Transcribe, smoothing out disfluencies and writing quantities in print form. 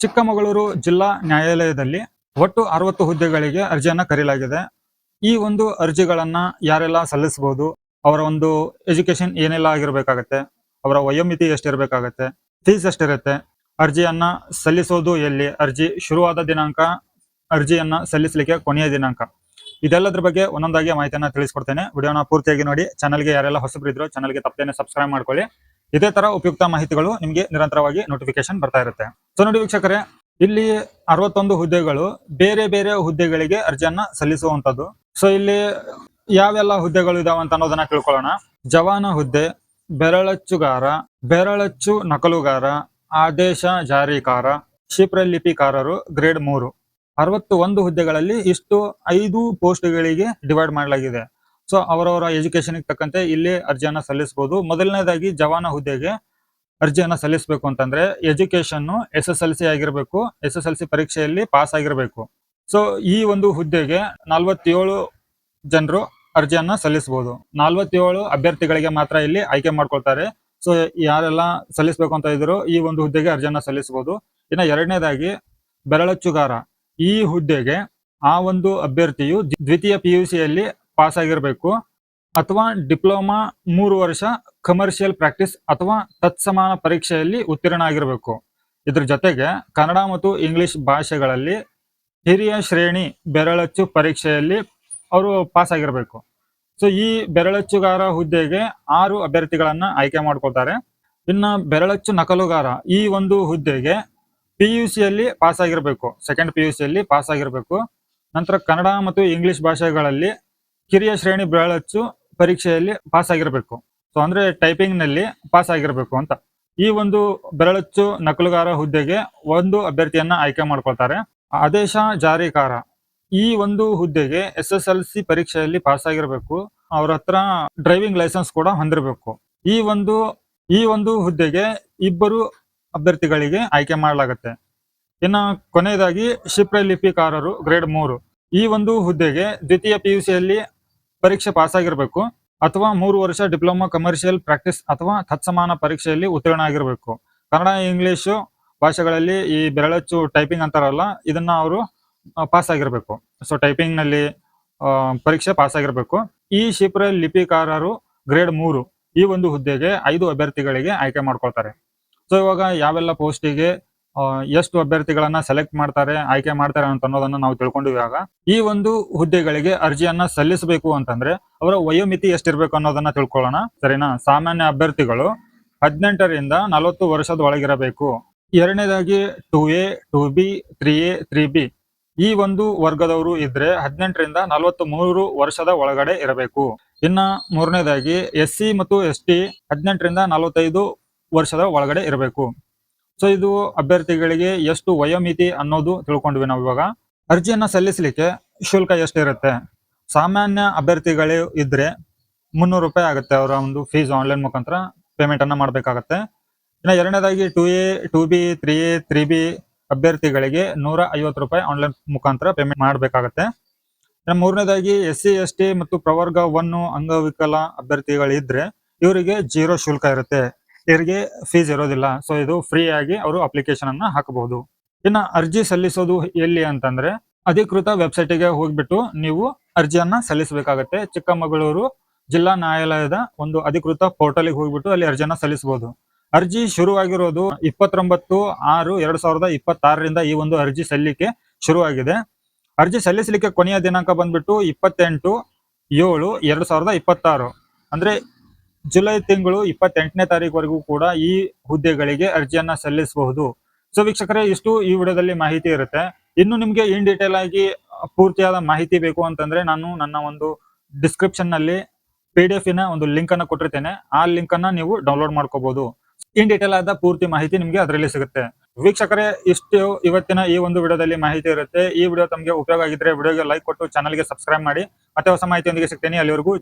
ಚಿಕ್ಕಮಗಳೂರು ಜಿಲ್ಲಾ ನ್ಯಾಯಾಲಯದಲ್ಲಿ ಒಟ್ಟು 60 ಹುದ್ದೆಗಳಿಗೆ ಅರ್ಜಿಯನ್ನ ಕರೆಯಲಾಗಿದೆ. ಈ ಒಂದು ಅರ್ಜಿಗಳನ್ನ ಯಾರೆಲ್ಲ ಸಲ್ಲಿಸಬಹುದು, ಅವರ ಒಂದು ಎಜುಕೇಶನ್ ಏನೆಲ್ಲ ಆಗಿರ್ಬೇಕಾಗತ್ತೆ, ಅವರ ವಯೋಮಿತಿ ಎಷ್ಟಿರ್ಬೇಕಾಗತ್ತೆ, ಫೀಸ್ ಎಷ್ಟಿರುತ್ತೆ, ಅರ್ಜಿಯನ್ನ ಸಲ್ಲಿಸೋದು ಎಲ್ಲಿ, ಅರ್ಜಿ ಶುರುವಾದ ದಿನಾಂಕ, ಅರ್ಜಿಯನ್ನ ಸಲ್ಲಿಸಲಿಕ್ಕೆ ಕೊನೆಯ ದಿನಾಂಕ, ಇದೆಲ್ಲದ್ರ ಬಗ್ಗೆ ಒಂದೊಂದಾಗಿ ಮಾಹಿತಿಯನ್ನ ತಿಳಿಸ್ಕೊಡ್ತೇನೆ. ವಿಡಿಯೋನ ಪೂರ್ತಿಯಾಗಿ ನೋಡಿ. ಚಾನಲ್ಗೆ ಯಾರೆಲ್ಲ ಹೊಸಬರಿದ್ರು ಚಾನಲ್ಗೆ ತಪ್ಪದೇನೆ ಸಬ್ಸ್ಕ್ರೈಬ್ ಮಾಡ್ಕೊಳ್ಳಿ. ಇದೇ ತರ ಉಪಯುಕ್ತ ಮಾಹಿತಿಗಳು ನಿಮಗೆ ನಿರಂತರವಾಗಿ ನೋಟಿಫಿಕೇಶನ್ ಬರ್ತಾ ಇರುತ್ತೆ. ಸೊ ನೋಡಿ ವೀಕ್ಷಕರೇ, ಇಲ್ಲಿ 61 ಹುದ್ದೆಗಳು ಬೇರೆ ಬೇರೆ ಹುದ್ದೆಗಳಿಗೆ ಅರ್ಜಿಯನ್ನ ಸಲ್ಲಿಸುವಂತದ್ದು. ಸೊ ಇಲ್ಲಿ ಯಾವೆಲ್ಲ ಹುದ್ದೆಗಳು ಇದಾವ ಅಂತ ಅನ್ನೋದನ್ನ ತಿಳ್ಕೊಳ್ಳೋಣ. ಜವಾನ ಹುದ್ದೆ, ಬೆರಳಚ್ಚುಗಾರ, ಬೆರಳಚ್ಚು ನಕಲುಗಾರ, ಆದೇಶ ಜಾರಿಕಾರ, ಕ್ಷಿಪ್ರಲಿಪಿಕಾರರು ಗ್ರೇಡ್ 3. 61 ಹುದ್ದೆಗಳಲ್ಲಿ ಇಷ್ಟು 5 ಪೋಸ್ಟ್ಗಳಿಗೆ ಡಿವೈಡ್ ಮಾಡಲಾಗಿದೆ. ಸೊ ಅವರವರ ಎಜುಕೇಶನ್ ತಕ್ಕಂತೆ ಇಲ್ಲಿ ಅರ್ಜಿಯನ್ನ ಸಲ್ಲಿಸಬಹುದು. ಮೊದಲನೇದಾಗಿ ಜವಾನ ಹುದ್ದೆಗೆ ಅರ್ಜಿಯನ್ನ ಸಲ್ಲಿಸಬೇಕು ಅಂತಂದ್ರೆ ಎಜುಕೇಶನ್ SSLC ಆಗಿರ್ಬೇಕು, SSLC ಪರೀಕ್ಷೆಯಲ್ಲಿ ಪಾಸ್ ಆಗಿರ್ಬೇಕು. ಸೊ ಈ ಒಂದು ಹುದ್ದೆಗೆ 47 ಜನರು ಅರ್ಜಿಯನ್ನ ಸಲ್ಲಿಸಬಹುದು. 47 ಅಭ್ಯರ್ಥಿಗಳಿಗೆ ಮಾತ್ರ ಇಲ್ಲಿ ಆಯ್ಕೆ ಮಾಡ್ಕೊಳ್ತಾರೆ. ಸೊ ಯಾರೆಲ್ಲ ಸಲ್ಲಿಸಬೇಕು ಅಂತ ಇದ್ರು ಈ ಒಂದು ಹುದ್ದೆಗೆ ಅರ್ಜಿಯನ್ನ ಸಲ್ಲಿಸಬಹುದು. ಇನ್ನು ಎರಡನೇದಾಗಿ ಬೆರಳಚ್ಚುಗಾರ, ಈ ಹುದ್ದೆಗೆ ಆ ಒಂದು ಅಭ್ಯರ್ಥಿಯು ದ್ವಿತೀಯ PUC ಯಲ್ಲಿ ಪಾಸ್ ಆಗಿರ್ಬೇಕು ಅಥವಾ ಡಿಪ್ಲೊಮಾ 3 ವರ್ಷ ಕಮರ್ಷಿಯಲ್ ಪ್ರಾಕ್ಟೀಸ್ ಅಥವಾ ತತ್ಸಮಾನ ಪರೀಕ್ಷೆಯಲ್ಲಿ ಉತ್ತೀರ್ಣ ಆಗಿರಬೇಕು. ಇದ್ರ ಜೊತೆಗೆ ಕನ್ನಡ ಮತ್ತು ಇಂಗ್ಲಿಷ್ ಭಾಷೆಗಳಲ್ಲಿ ಹಿರಿಯ ಶ್ರೇಣಿ ಬೆರಳಚ್ಚು ಪರೀಕ್ಷೆಯಲ್ಲಿ ಅವರು ಪಾಸ್ ಆಗಿರಬೇಕು. ಸೊ ಈ ಬೆರಳಚ್ಚುಗಾರ ಹುದ್ದೆಗೆ 6 ಅಭ್ಯರ್ಥಿಗಳನ್ನ ಆಯ್ಕೆ ಮಾಡ್ಕೊಳ್ತಾರೆ. ಇನ್ನ ಬೆರಳಚ್ಚು ನಕಲುಗಾರ, ಈ ಒಂದು ಹುದ್ದೆಗೆ PUC ಯಲ್ಲಿ ಪಾಸ್ ಆಗಿರಬೇಕು, ಸೆಕೆಂಡ್ PUC ಯಲ್ಲಿ ಪಾಸ್ ಆಗಿರಬೇಕು. ನಂತರ ಕನ್ನಡ ಮತ್ತು ಇಂಗ್ಲಿಷ್ ಭಾಷೆಗಳಲ್ಲಿ ಕಿರಿಯ ಶ್ರೇಣಿ ಬೆರಳಚ್ಚು ಪರೀಕ್ಷೆಯಲ್ಲಿ ಪಾಸ್ ಆಗಿರಬೇಕು. ಸೊ ಅಂದ್ರೆ ಟೈಪಿಂಗ್ ನಲ್ಲಿ ಪಾಸ್ ಆಗಿರಬೇಕು ಅಂತ. ಈ ಒಂದು ಬೆರಳಚ್ಚು ನಕಲುಗಾರ ಹುದ್ದೆಗೆ 1 ಅಭ್ಯರ್ಥಿಯನ್ನ ಆಯ್ಕೆ ಮಾಡ್ಕೊಳ್ತಾರೆ. ಆದೇಶ ಜಾರಿಕಾರ, ಈ ಒಂದು ಹುದ್ದೆಗೆ SSLC ಪರೀಕ್ಷೆಯಲ್ಲಿ ಪಾಸ್ ಆಗಿರಬೇಕು, ಅವ್ರ ಹತ್ರ ಡ್ರೈವಿಂಗ್ ಲೈಸೆನ್ಸ್ ಕೂಡ ಹೊಂದಿರಬೇಕು. ಈ ಒಂದು ಹುದ್ದೆಗೆ 2 ಅಭ್ಯರ್ಥಿಗಳಿಗೆ ಆಯ್ಕೆ ಮಾಡಲಾಗುತ್ತೆ. ಇನ್ನ ಕೊನೆಯದಾಗಿ ಕ್ಷಿಪ್ರಲಿಪಿಕಾರರು ಗ್ರೇಡ್ 3, ಈ ಒಂದು ಹುದ್ದೆಗೆ ದ್ವಿತೀಯ PUC ಯಲ್ಲಿ ಪರೀಕ್ಷೆ ಪಾಸ್ ಆಗಿರಬೇಕು ಅಥವಾ 3 ವರ್ಷ ಡಿಪ್ಲೊಮಾ ಕಮರ್ಷಿಯಲ್ ಪ್ರಾಕ್ಟೀಸ್ ಅಥವಾ ತತ್ಸಮಾನ ಪರೀಕ್ಷೆಯಲ್ಲಿ ಉತ್ತೀರ್ಣ ಆಗಿರಬೇಕು. ಕನ್ನಡ ಇಂಗ್ಲಿಷು ಭಾಷೆಗಳಲ್ಲಿ ಈ ಬೆರಳಚ್ಚು ಟೈಪಿಂಗ್ ಅಂತಾರಲ್ಲ, ಇದನ್ನ ಅವರು ಪಾಸ್ ಆಗಿರಬೇಕು. ಸೊ ಟೈಪಿಂಗ್ ನಲ್ಲಿ ಪರೀಕ್ಷೆ ಪಾಸ್ ಆಗಿರಬೇಕು. ಈ ಕ್ಷಿಪ್ರಲಿಪಿಕಾರರು ಗ್ರೇಡ್ 3, ಈ ಒಂದು ಹುದ್ದೆಗೆ 5 ಅಭ್ಯರ್ಥಿಗಳಿಗೆ ಆಯ್ಕೆ ಮಾಡ್ಕೊಳ್ತಾರೆ. ಸೊ ಇವಾಗ ಯಾವೆಲ್ಲ ಪೋಸ್ಟಿಗೆ ಎಷ್ಟು ಅಭ್ಯರ್ಥಿಗಳನ್ನ ಸೆಲೆಕ್ಟ್ ಮಾಡ್ತಾರೆ, ಆಯ್ಕೆ ಮಾಡ್ತಾರೆ ಅಂತ ಅನ್ನೋದನ್ನ ನಾವು ತಿಳ್ಕೊಂಡಿವಾಗ ಈ ಒಂದು ಹುದ್ದೆಗಳಿಗೆ ಅರ್ಜಿಯನ್ನ ಸಲ್ಲಿಸಬೇಕು ಅಂತಂದ್ರೆ ಅವರ ವಯೋಮಿತಿ ಎಷ್ಟಿರ್ಬೇಕು ಅನ್ನೋದನ್ನ ತಿಳ್ಕೊಳ್ಳೋಣ, ಸರಿನಾ? ಸಾಮಾನ್ಯ ಅಭ್ಯರ್ಥಿಗಳು 18 ರಿಂದ 40 ವರ್ಷದ ಒಳಗಿರಬೇಕು. ಎರಡನೇದಾಗಿ 2A, 2B, 3A, 3B ಈ ಒಂದು ವರ್ಗದವರು ಇದ್ರೆ 18 ರಿಂದ 43 ವರ್ಷದ ಒಳಗಡೆ ಇರಬೇಕು. ಇನ್ನ ಮೂರನೇದಾಗಿ SC ಮತ್ತು ST 18 ರಿಂದ 45 ವರ್ಷದ ಒಳಗಡೆ ಇರಬೇಕು. ಸೊ ಇದು ಅಭ್ಯರ್ಥಿಗಳಿಗೆ ಎಷ್ಟು ವಯೋಮಿತಿ ಅನ್ನೋದು ತಿಳ್ಕೊಂಡ್ವಿ ನಾವು. ಇವಾಗ ಅರ್ಜಿಯನ್ನ ಸಲ್ಲಿಸಲಿಕ್ಕೆ ಶುಲ್ಕ ಎಷ್ಟಿರುತ್ತೆ? ಸಾಮಾನ್ಯ ಅಭ್ಯರ್ಥಿಗಳು ಇದ್ರೆ 300 ರೂಪಾಯಿ ಆಗುತ್ತೆ. ಅವರ ಒಂದು ಫೀಸ್ ಆನ್ಲೈನ್ ಮುಖಾಂತರ ಪೇಮೆಂಟ್ ಅನ್ನ ಮಾಡ್ಬೇಕಾಗತ್ತೆ. ಇನ್ನು ಎರಡನೇದಾಗಿ 2A, 2B, 3A, 3B ಅಭ್ಯರ್ಥಿಗಳಿಗೆ 150 ರೂಪಾಯಿ ಆನ್ಲೈನ್ ಮುಖಾಂತರ ಪೇಮೆಂಟ್ ಮಾಡ್ಬೇಕಾಗತ್ತೆ. ಇನ್ನು ಮೂರನೇದಾಗಿ SC, ST ಮತ್ತು ಪ್ರವರ್ಗ 1 ಅಂಗವಿಕಲ ಅಭ್ಯರ್ಥಿಗಳಿದ್ರೆ ಇವರಿಗೆ 0 ಶುಲ್ಕ ಇರುತ್ತೆ, ಇವರಿಗೆ ಫೀಸ್ ಇರೋದಿಲ್ಲ. ಸೊ ಇದು ಫ್ರೀ ಆಗಿ ಅವರು ಅಪ್ಲಿಕೇಶನ್ ಅನ್ನ ಹಾಕಬಹುದು. ಇನ್ನ ಅರ್ಜಿ ಸಲ್ಲಿಸೋದು ಎಲ್ಲಿ ಅಂತಂದ್ರೆ ಅಧಿಕೃತ ವೆಬ್ಸೈಟ್ ಗೆ ಹೋಗ್ಬಿಟ್ಟು ನೀವು ಅರ್ಜಿಯನ್ನ ಸಲ್ಲಿಸಬೇಕಾಗತ್ತೆ. ಚಿಕ್ಕಮಗಳೂರು ಜಿಲ್ಲಾ ನ್ಯಾಯಾಲಯದ ಒಂದು ಅಧಿಕೃತ ಪೋರ್ಟಲ್ ಗೆ ಹೋಗ್ಬಿಟ್ಟು ಅಲ್ಲಿ ಅರ್ಜಿಯನ್ನ ಸಲ್ಲಿಸಬಹುದು. ಅರ್ಜಿ ಶುರುವಾಗಿರೋದು 29/6/2026 ರಿಂದ ಈ ಒಂದು ಅರ್ಜಿ ಸಲ್ಲಿಕೆ ಶುರುವಾಗಿದೆ. ಅರ್ಜಿ ಸಲ್ಲಿಸಲಿಕ್ಕೆ ಕೊನೆಯ ದಿನಾಂಕ ಬಂದ್ಬಿಟ್ಟು 28/7/2026, ಅಂದ್ರೆ ಜುಲೈ ತಿಂಗಳು 28ನೇ ತಾರೀಕುವರೆಗೂ ಕೂಡ ಈ ಹುದ್ದೆಗಳಿಗೆ ಅರ್ಜಿಯನ್ನ ಸಲ್ಲಿಸಬಹುದು. ಸೊ ವೀಕ್ಷಕರೇ, ಇಷ್ಟು ಈ ವಿಡಿಯೋದಲ್ಲಿ ಮಾಹಿತಿ ಇರುತ್ತೆ. ಇನ್ನು ನಿಮ್ಗೆ ಇನ್ ಡೀಟೇಲ್ ಆಗಿ ಪೂರ್ತಿಯಾದ ಮಾಹಿತಿ ಬೇಕು ಅಂತಂದ್ರೆ ನಾನು ನನ್ನ ಒಂದು ಡಿಸ್ಕ್ರಿಪ್ಷನ್ ನಲ್ಲಿ PDF ನ ಒಂದು ಲಿಂಕ್ ಅನ್ನ ಕೊಟ್ಟಿರ್ತೇನೆ. ಆ ಲಿಂಕ್ ಅನ್ನ ನೀವು ಡೌನ್ಲೋಡ್ ಮಾಡ್ಕೋಬಹುದು. ಇನ್ ಡೀಟೇಲ್ ಆದ ಪೂರ್ತಿ ಮಾಹಿತಿ ನಿಮ್ಗೆ ಅದರಲ್ಲಿ ಸಿಗುತ್ತೆ. ವೀಕ್ಷಕರೇ, ಇಷ್ಟು ಇವತ್ತಿನ ಈ ಒಂದು ವಿಡಿಯೋದಲ್ಲಿ ಮಾಹಿತಿ ಇರುತ್ತೆ. ಈ ವಿಡಿಯೋ ತಮಗೆ ಉಪಯೋಗ ಆಗಿದ್ರೆ ವಿಡಿಯೋಗೆ ಲೈಕ್ ಕೊಟ್ಟು ಚಾನಲ್ಗೆ ಸಬ್ಸ್ಕ್ರೈಬ್ ಮಾಡಿ. ಮತ್ತೆ ಹೊಸ ಮಾಹಿತಿಯೊಂದಿಗೆ ಸಿಗ್ತೇನೆ. ಅಲ್ಲಿವರೆಗೂ